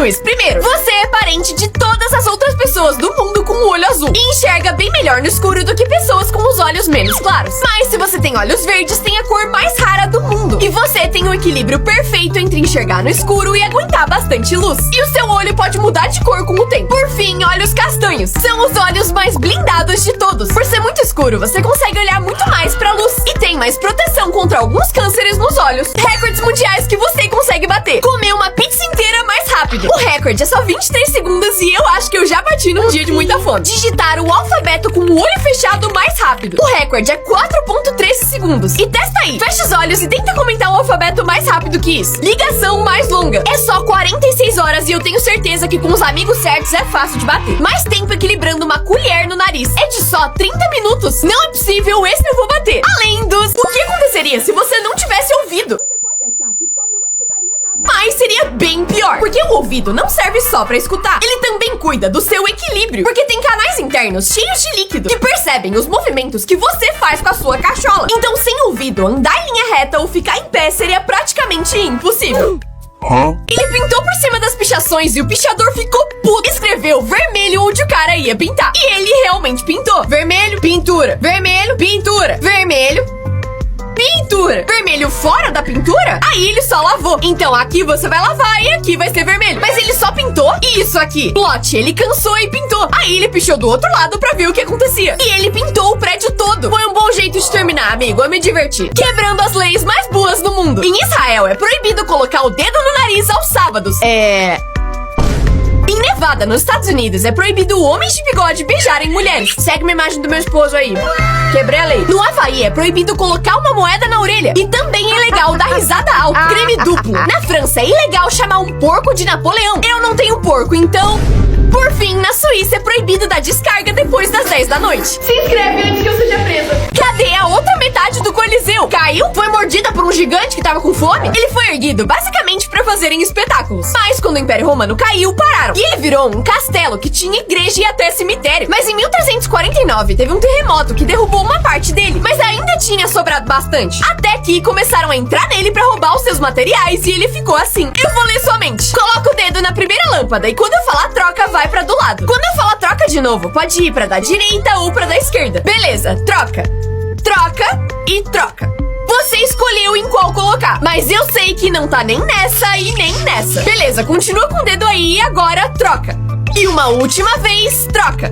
azuis. Primeiro, você é parente de todas as outras pessoas do mundo com o olho azul e enxerga bem melhor no escuro do que pessoas com os olhos menos claros. Mas se você tem olhos verdes, tem a cor mais rara do mundo. E você tem um equilíbrio perfeito entre enxergar no escuro e aguentar bastante luz. E o seu olho pode mudar de cor com o tempo. Por fim, olhos castanhos. São os olhos mais blindados de todos. Por ser muito escuro, você consegue olhar muito mais pra luz e tem mais proteção contra alguns cânceres nos olhos. Recordes mundiais que você consegue bater. Comer uma pizza inteira mais rápido. O recorde é só 23 segundos e eu acho que eu já bati num dia de muita fome. Digitar o alfabeto com o olho fechado mais rápido. O recorde é 4,13 segundos. E testa aí. Fecha os olhos e tenta comentar o alfabeto mais rápido que isso. Ligação mais longa. É só 46 horas e eu tenho certeza que com os amigos certos é fácil de bater. Mais tempo equilibrando uma colher no nariz. É de só 30 minutos. Não é possível, esse eu vou bater. Além dos... O que aconteceria se você não tivesse ouvido? Você pode achar que só não escutaria nada. Mas seria bem pior, porque o ouvido não serve só pra escutar. Ele também cuida do seu equilíbrio, porque tem canais internos cheios de líquido que percebem os movimentos que você faz com a sua cachola. Então, sem ouvido, andar em linha reta ou ficar em pé seria praticamente impossível. Ele pintou por cima das pichações e o pichador ficou puto. Escreveu vermelho onde o cara ia pintar. E ele realmente pintou. Vermelho, pintura. Vermelho, pintura. Vermelho, pintura. Vermelho fora da pintura? Aí ele só lavou. Então aqui você vai lavar e aqui vai ser vermelho. Mas ele só pintou isso aqui. Plot, ele cansou e pintou. Aí ele pichou do outro lado pra ver o que acontecia. E ele pintou o prédio todo. Foi um bom jeito de terminar, amigo. Eu me diverti. Quebrando as leis mais boas do mundo. Em Israel é proibido colocar o dedo no nariz aos sábados. Em Nevada, nos Estados Unidos, é proibido homens de bigode beijarem mulheres. Segue uma imagem do meu esposo aí. Quebrei a lei. No Havaí, é proibido colocar uma moeda na orelha. E também é ilegal dar risada alta. Crime duplo. Na França, é ilegal chamar um porco de Napoleão. Eu não tenho porco, então... Por fim, na Suíça, é proibido dar descarga depois das 10 da noite. Se inscreve antes que eu seja presa. Cadê a outra metade do Coliseu? Caiu? Foi mordida por um gigante que tava com fome? Ele foi erguido basicamente pra fazerem espetáculos. Mas quando o Império Romano caiu, pararam. E ele virou um castelo que tinha igreja e até cemitério. Mas em 1349, teve um terremoto que derrubou uma parte dele. Mas ainda tinha sobrado bastante. Até que começaram a entrar nele pra roubar os seus materiais e ele ficou assim. Eu vou ler sua mente. Coloca o dedo na primeira lâmpada e quando eu falar troca, vai pra do lado. Quando eu falar troca de novo, pode ir pra da direita ou pra da esquerda. Beleza, troca. Troca e troca. Você escolheu em qual colocar, mas eu sei que não tá nem nessa e nem nessa. Beleza, continua com o dedo aí e agora troca. E uma última vez, troca.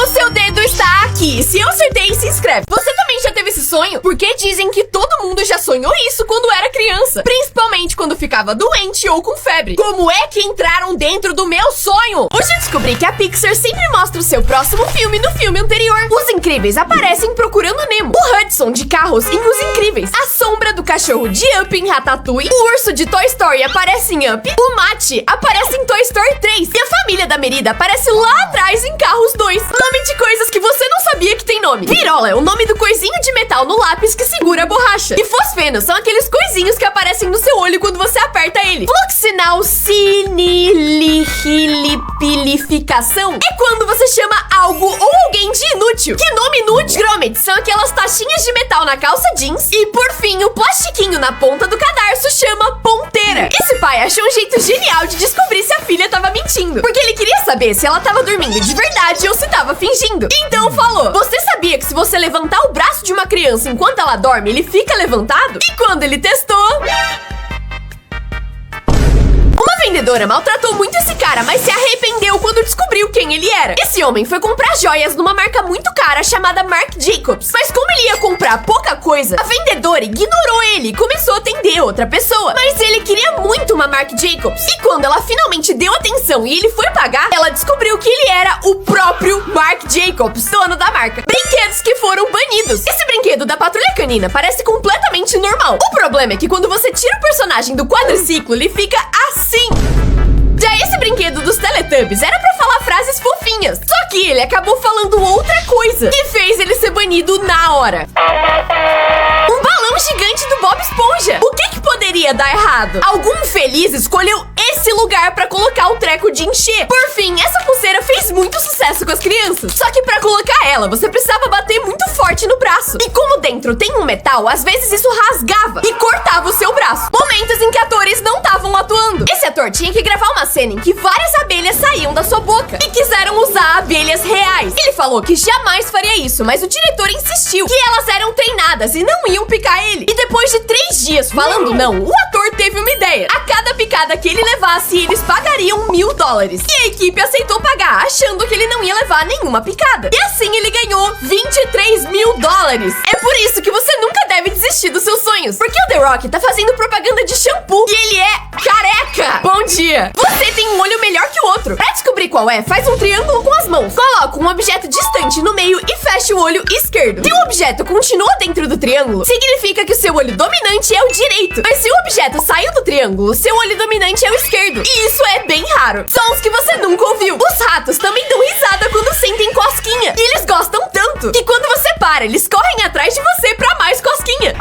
O seu dedo está aqui. Se eu acertei, se inscreve. Você também já teve esse sonho? Porque dizem que todo mundo já sonhou isso quando era criança. Principalmente quando ficava doente ou com febre. Como é que entraram dentro do meu sonho? Hoje eu descobri que a Pixar sempre mostra o seu próximo filme no filme anterior. Os Incríveis aparecem Procurando Nemo. O Hudson de Carros em Os Incríveis. A sombra do cachorro de Up em Ratatouille. O urso de Toy Story aparece em Up. O Mate aparece em Toy Story 3. E a família da Merida aparece lá atrás em Carros 2. Nome de coisas que você não sabia que tem nome. Virola é o nome do coisinho de metal no lápis que segura a borracha. E fosfeno são aqueles coisinhos que aparecem no seu olho quando você aperta ele. Fluxinal sinilipilificação é quando você chama algo ou alguém de inútil. Que nome inútil? Grommet são aquelas taxinhas de metal na calça jeans. E por fim, o plastiquinho na ponta do cadarço chama ponteira. Esse pai achou um jeito genial de descobrir se a filha tava mentindo. Porque ele queria saber se ela tava dormindo de verdade ou se tava fingindo. Então falou: você sabia que se você levantar o braço de uma criança enquanto ela dorme, ele fica levantado? E quando ele testou... Uma vendedora maltratou muito esse cara, mas se arrependeu quando descobriu quem ele era. Esse homem foi comprar joias numa marca muito cara chamada Marc Jacobs. Mas como ele ia comprar pouca coisa, a vendedora ignorou ele e começou a atender outra pessoa. Mas ele queria muito uma Marc Jacobs. E quando ela finalmente deu atenção e ele foi pagar, ela descobriu que ele era o próprio Marc Jacobs, dono da marca. Brinquedos que foram banidos. Esse brinquedo da Patrulha Canina parece completamente normal. O problema é que quando você tira o personagem do quadriciclo, ele fica assim. Já esse brinquedo dos Teletubbies era pra falar frases fofinhas. Só que ele acabou falando outra coisa e fez ele ser banido na hora. Um balão gigante do Bob Esponja. O que poderia dar errado? Algum infeliz escolheu esse esse lugar pra colocar o treco de encher. Por fim, essa pulseira fez muito sucesso com as crianças. Só que pra colocar ela, você precisava bater muito forte no braço. E como dentro tem um metal, às vezes isso rasgava e cortava o seu braço. Momentos em que atores não estavam atuando. Esse ator tinha que gravar uma cena em que várias abelhas saíam da sua boca e quiseram usar abelhas reais. Ele falou que jamais faria isso, mas o diretor insistiu que elas eram treinadas e não iam picar ele. E depois de 3 dias falando não, o ator teve uma ideia. A cada picada que ele levasse, eles pagariam $1000. E a equipe aceitou pagar, achando que ele não ia levar nenhuma picada. E assim ele ganhou $23 mil. É por isso que você nunca deve desistir dos seus sonhos. Porque o The Rock tá fazendo propaganda de shampoo e ele é careca. Bom dia. Você tem um olho melhor que o outro. Pra descobrir qual é, faz um triângulo com as mãos. Coloca um objeto distante no meio e fecha o olho esquerdo. Se o objeto continua dentro do triângulo, significa que o seu olho dominante é o direito. Mas se o objeto saiu do triângulo, seu olho dominante é o esquerdo. E isso é bem raro. Sons que você nunca ouviu. Os ratos também dão risada quando sentem cosquinha. E eles gostam tanto que quando você para, eles correm atrás de você pra mais cosquinha.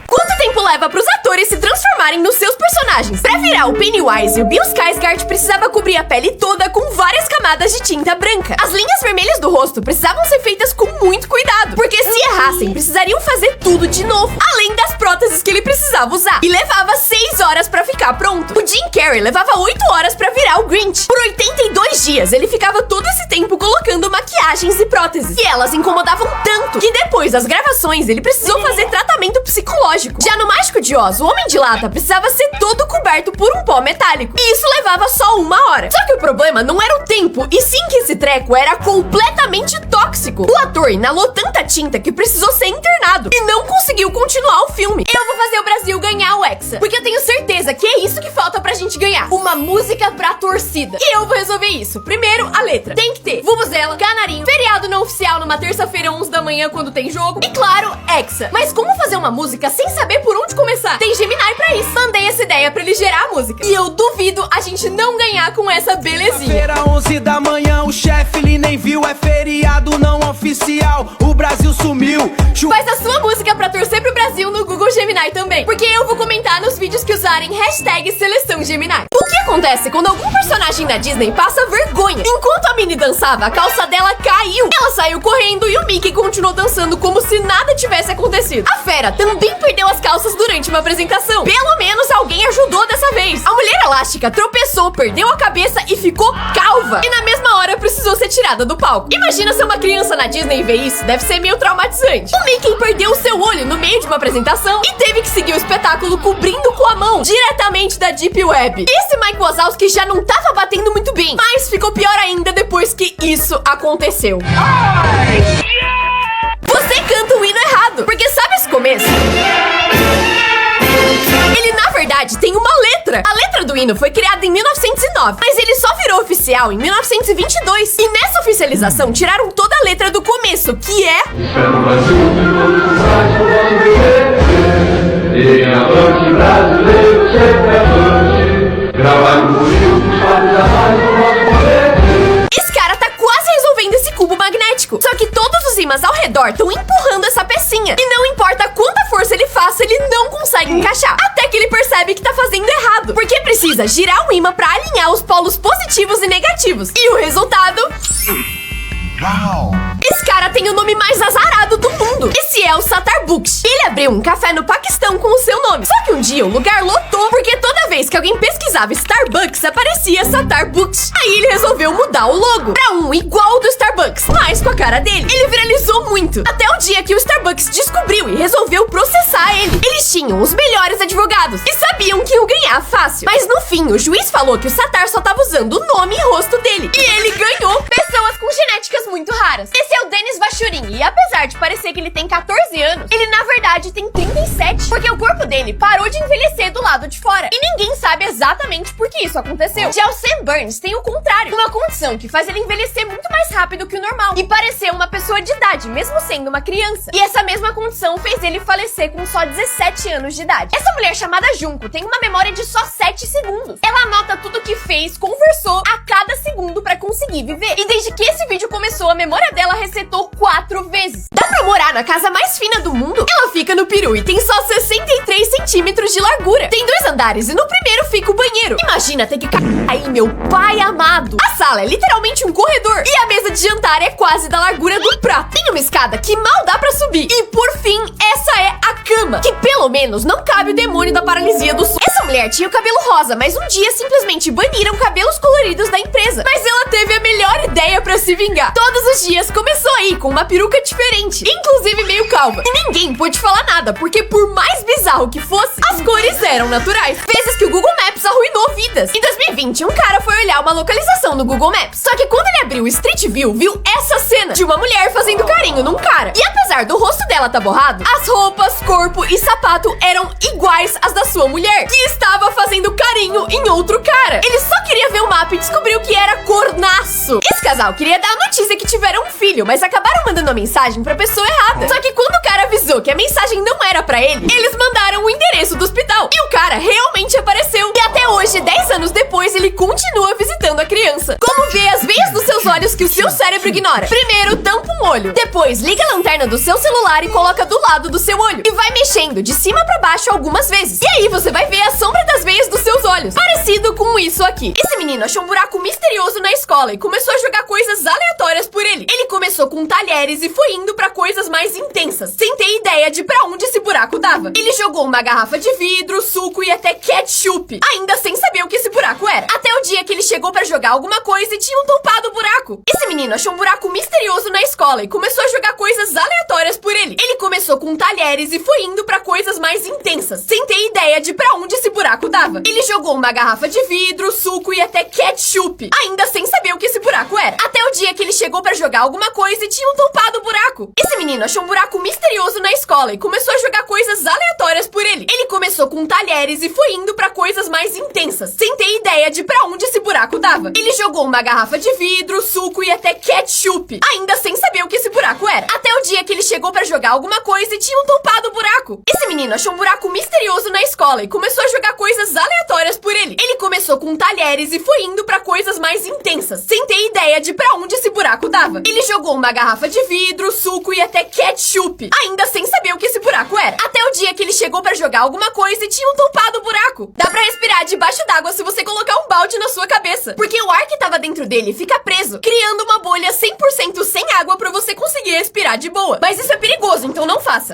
Quanto tempo leva pros atores se transformarem nos seus personagens? Pra virar o Pennywise, o Bill Skarsgård precisava cobrir a pele toda com várias camadas de tinta branca. As linhas vermelhas do rosto precisavam ser feitas com muito cuidado, porque se errassem, precisariam fazer tudo de novo, além das próteses que ele precisava usar. E levava 6 horas pra ficar pronto. O Jim Carrey levava 8 horas pra virar o Grinch. Por 82 dias, ele ficava todo esse tempo colocando maquiagens e próteses. E elas incomodavam tanto que depois das gravações, ele precisou fazer tratamento psicológico. Já no Mágico de Oz, o Homem de Lata precisava ser todo coberto por um pó metálico. E isso levava só 1 hora. Só que o problema não era o tempo, e sim que esse treco era completamente tóxico. O ator inalou tanta tinta que precisou ser internado e não conseguiu continuar o filme. Eu vou fazer o Brasil ganhar o Hexa, porque eu tenho certeza que é isso que falta pra gente ganhar. Uma música pra torcida. E eu vou resolver isso. Primeiro, a letra. Tem que ter vuvuzela, canarinho, feriado não oficial numa terça-feira, 11 da manhã, quando tem jogo. E claro, Hexa. Mas como fazer uma música sem saber por onde começar? Tem Gemini pra isso. Mandei essa ideia pra ele gerar a música. E eu duvido a gente não ganhar com essa belezinha. Feira 11 da manhã, o chefe ele nem viu. É feriado não oficial, o Brasil sumiu. Faz a sua música pra torcer pro Brasil no Google Gemini também, porque eu vou comentar nos vídeos que usarem hashtag Seleção Gemini. O que acontece quando algum personagem da Disney passa vergonha? Enquanto a Minnie dançava, a calça dela caiu. Ela saiu correndo e o Mickey continuou dançando como se nada tivesse acontecido. A Fera também perdeu as calças durante uma apresentação. Pelo menos alguém ajudou dessa vez. A Mulher Elástica tropeçou, perdeu a cabeça e ficou calva. E na mesma hora precisou ser tirada do palco. Imagina ser uma criança na Disney e ver isso, deve ser meio traumatizante. O Mickey perdeu o seu olho no meio de uma apresentação e teve que seguir o espetáculo cobrindo com a mão, diretamente da Deep Web. Esse Mike Wazowski já não tava batendo muito bem, mas ficou pior ainda depois que isso aconteceu. Você canta o hino errado, porque sabe esse começo? Ele, na verdade, tem uma letra. A letra do hino foi criada em 1909, mas ele só virou oficial em 1922. E nessa oficialização, tiraram toda a letra do começo, que é... Esse cara tá quase resolvendo esse cubo magnético. Só que todos os ímãs ao redor estão empurrando essa pecinha. E não importa quanta força ele faça, ele não consegue encaixar. Até que ele percebe que tá fazendo errado, porque precisa girar o ímã pra alinhar os polos positivos e negativos. E o resultado... Uau! Esse cara tem o nome mais azarado do mundo. Esse é o Satar Books. Ele abriu um café no Paquistão com o seu nome. Só que um dia o lugar lotou, porque toda vez que alguém pesquisava Starbucks, aparecia Satar Books. Aí ele resolveu mudar o logo pra um igual ao do Starbucks, mas com a cara dele. Ele viralizou muito, até o dia que o Starbucks descobriu e resolveu processar ele. Eles tinham os melhores advogados e sabiam que iam ganhar fácil. Mas no fim, o juiz falou que o Satar só tava usando o nome e rosto dele. E ele ganhou. Pessoas com genéticas muito raras. Esse é o Denis Vachurin, e apesar de parecer que ele tem 14 anos, ele na verdade tem 37, porque o corpo dele parou de envelhecer do lado de fora. E ninguém sabe exatamente por que isso aconteceu. Já o Sam Burns tem o contrário, uma condição que faz ele envelhecer muito mais rápido que o normal e parecer uma pessoa de idade, mesmo sendo uma criança. E essa mesma condição fez ele falecer com só 17 anos de idade. Essa mulher chamada Junko tem uma memória de só 7 segundos. Ela anota tudo que fez, conversou a cada segundo pra conseguir viver. E desde que esse vídeo começou, a memória dela resetou 4 vezes. Dá pra morar na casa mais fina do mundo? Ela fica no Peru e tem só 63 centímetros de largura. Tem 2 andares e no primeiro fica o banheiro. Imagina ter que cair, meu pai amado. A sala é literalmente um corredor e a mesa de jantar é quase da largura do prato. Tem uma escada que mal dá pra subir. E por fim, essa é a cama, que pelo menos não cabe o demônio da paralisia do sono. Essa mulher tinha o cabelo rosa, mas um dia simplesmente baniram cabelos coloridos da empresa. Mas ela teve a melhor ideia pra se vingar. Todos os dias começou aí com uma peruca diferente, inclusive meio calva. E ninguém pôde falar nada, porque por mais bizarro que fosse, as cores eram naturais. Vezes que o Google Maps arruinou vidas. Em 2020, um cara foi olhar uma localização no Google Maps. Só que quando ele abriu o Street View, viu essa cena de uma mulher fazendo carinho num cara. E apesar do rosto dela tá borrado, as roupas, corpo e sapato eram iguais às da sua mulher, que estava fazendo carinho em outro cara. Ele só queria ver o mapa e descobriu que era cornaço. Esse casal queria dar a notícia que tiveram um filho, mas acabaram mandando a mensagem pra pessoa errada. Só que quando o cara avisou que a mensagem não era pra ele, eles mandaram o endereço do hospital. E o cara realmente apareceu. E até hoje, 10 anos depois, ele continua visitando a criança. Como ver as veias dos seus olhos que o seu cérebro ignora? Primeiro, tampa um olho. Depois, liga a lanterna do seu celular e coloca do lado do seu olho. E vai mexendo de cima pra baixo algumas vezes. E aí você vai ver a sombra das veias dos seus olhos. Parecido com isso aqui. Esse menino achou um buraco misterioso na escola e começou a jogar coisas aleatórias por ele. Ele começou com talheres e foi indo pra coisas mais intensas, sem ter ideia de pra onde esse buraco dava. Ele jogou uma garrafa de vidro, suco e até ketchup, ainda sem saber o que esse buraco era. Até o dia que ele chegou pra jogar alguma coisa e tinham tampado o buraco. Esse menino achou um buraco misterioso na escola e começou a jogar coisas aleatórias por ele. Ele começou com talheres e foi indo pra coisas mais intensas, sem ter ideia de pra onde esse buraco dava. Ele jogou uma garrafa de vidro, suco e até ketchup, ainda sem saber o que esse buraco era. Até o dia que ele chegou pra jogar alguma coisa e tinham tampado o buraco. Esse menino achou um buraco misterioso na escola e começou a jogar coisas aleatórias por ele. Ele começou com talheres e foi indo pra coisas mais intensas, sem ter ideia de pra onde esse buraco dava. Ele jogou uma garrafa de vidro, suco e até ketchup, ainda sem saber o que esse buraco era. Até o dia que ele chegou pra jogar alguma coisa e tinham tampado o buraco. Esse menino achou um buraco misterioso na escola e começou a jogar coisas aleatórias por ele. Ele começou com talheres e foi indo pra coisas mais intensas, sem ter ideia de pra onde esse buraco dava. Ele jogou uma garrafa de vidro, suco e até ketchup, ainda sem saber o que esse buraco era. Até o dia que ele chegou pra jogar alguma coisa e tinham tampado o buraco. Dá pra respirar debaixo d'água se você colocar um balde na sua cabeça, porque o ar que tava dentro dele fica preso, criando uma bolha 100% sem água pra você conseguir respirar de boa. Mas isso é perigoso, então não faça.